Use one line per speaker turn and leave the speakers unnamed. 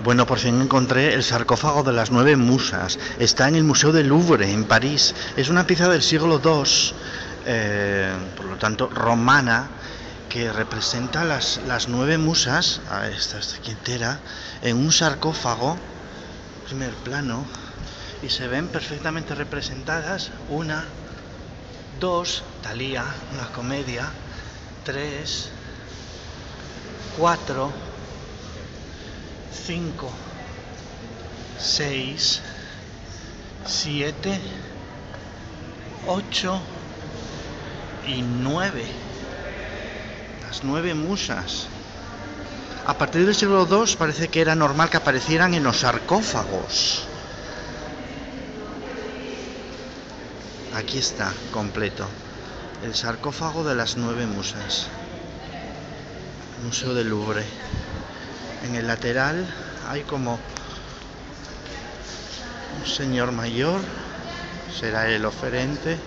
Bueno, por fin encontré el sarcófago de las 9 musas. Está en el Museo del Louvre, en París. Es una pieza del siglo II, por lo tanto romana, que representa las 9 musas, esta aquí entera, en un sarcófago, primer plano, y se ven perfectamente representadas. Una, dos, Thalía, una comedia, 3, 4, 5, 6, 7, 8 y 9. Las 9 musas. A partir del siglo II parece que era normal que aparecieran en los sarcófagos. Aquí está, completo. El sarcófago de las 9 musas. Museo del Louvre. En el lateral hay como un señor mayor, será el oferente.